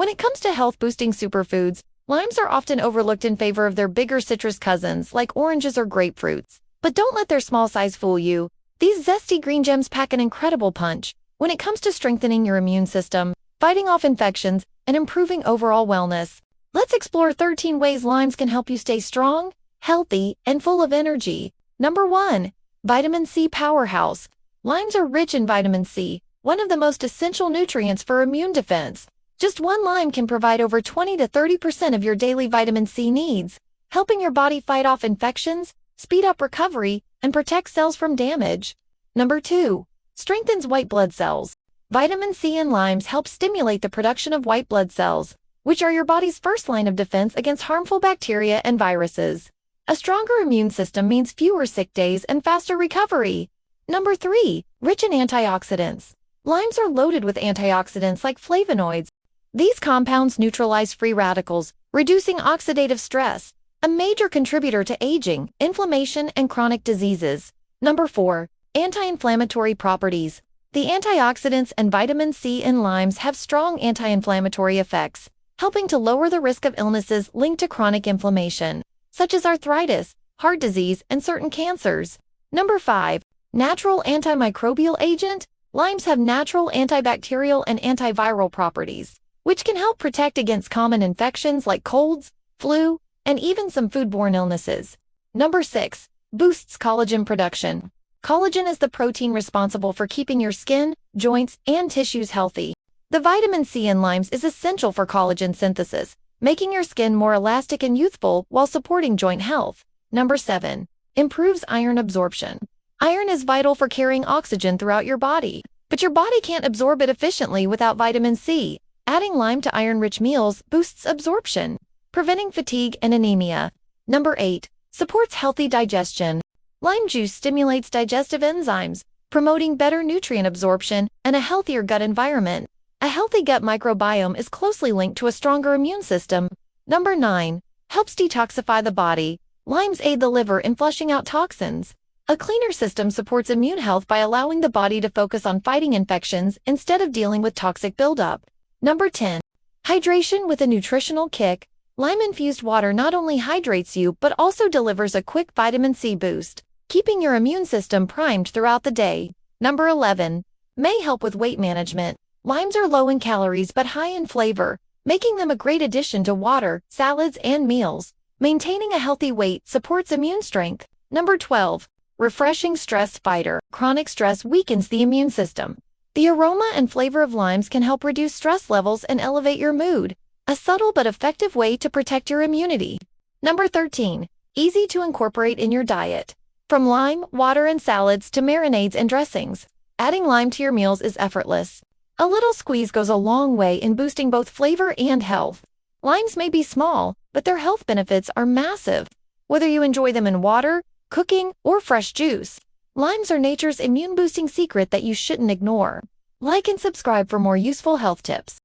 When it comes to health-boosting superfoods, limes are often overlooked in favor of their bigger citrus cousins like oranges or grapefruits. But don't let their small size fool you. These zesty green gems pack an incredible punch when it comes to strengthening your immune system, fighting off infections, and improving overall wellness. Let's explore 13 ways limes can help you stay strong, healthy, and full of energy. Number 1. Vitamin C powerhouse. Limes are rich in vitamin C, one of the most essential nutrients for immune defense. Just one lime can provide over 20 to 30% of your daily vitamin C needs, helping your body fight off infections, speed up recovery, and protect cells from damage. Number 2. Strengthens white blood cells. Vitamin C in limes help stimulate the production of white blood cells, which are your body's first line of defense against harmful bacteria and viruses. A stronger immune system means fewer sick days and faster recovery. Number 3. Rich in antioxidants. Limes are loaded with antioxidants like flavonoids. These compounds neutralize free radicals, reducing oxidative stress, a major contributor to aging, inflammation, and chronic diseases. Number 4. Anti-inflammatory properties. The antioxidants and vitamin C in limes have strong anti-inflammatory effects, helping to lower the risk of illnesses linked to chronic inflammation, such as arthritis, heart disease, and certain cancers. Number 5. Natural antimicrobial agent. Limes have natural antibacterial and antiviral properties, which can help protect against common infections like colds, flu, and even some foodborne illnesses. Number 6. Boosts collagen production. Collagen is the protein responsible for keeping your skin, joints, and tissues healthy. The vitamin C in limes is essential for collagen synthesis, making your skin more elastic and youthful while supporting joint health. Number 7. Improves iron absorption. Iron is vital for carrying oxygen throughout your body, but your body can't absorb it efficiently without vitamin C. Adding lime to iron-rich meals boosts absorption, preventing fatigue and anemia. Number 8. Supports healthy digestion. Lime juice stimulates digestive enzymes, promoting better nutrient absorption and a healthier gut environment. A healthy gut microbiome is closely linked to a stronger immune system. Number 9. Helps detoxify the body. Limes aid the liver in flushing out toxins. A cleaner system supports immune health by allowing the body to focus on fighting infections instead of dealing with toxic buildup. Number 10. Hydration with a nutritional kick. Lime-infused water not only hydrates you but also delivers a quick vitamin C boost, keeping your immune system primed throughout the day. Number 11. May help with weight management. Limes are low in calories but high in flavor, making them a great addition to water, salads, and meals. Maintaining a healthy weight supports immune strength. Number 12. Refreshing stress fighter. Chronic stress weakens the immune system. The aroma and flavor of limes can help reduce stress levels and elevate your mood, a subtle but effective way to protect your immunity. Number 13. Easy to incorporate in your diet. From lime, water, and salads to marinades and dressings, adding lime to your meals is effortless. A little squeeze goes a long way in boosting both flavor and health. Limes may be small, but their health benefits are massive. Whether you enjoy them in water, cooking, or fresh juice, limes are nature's immune-boosting secret that you shouldn't ignore. Like and subscribe for more useful health tips.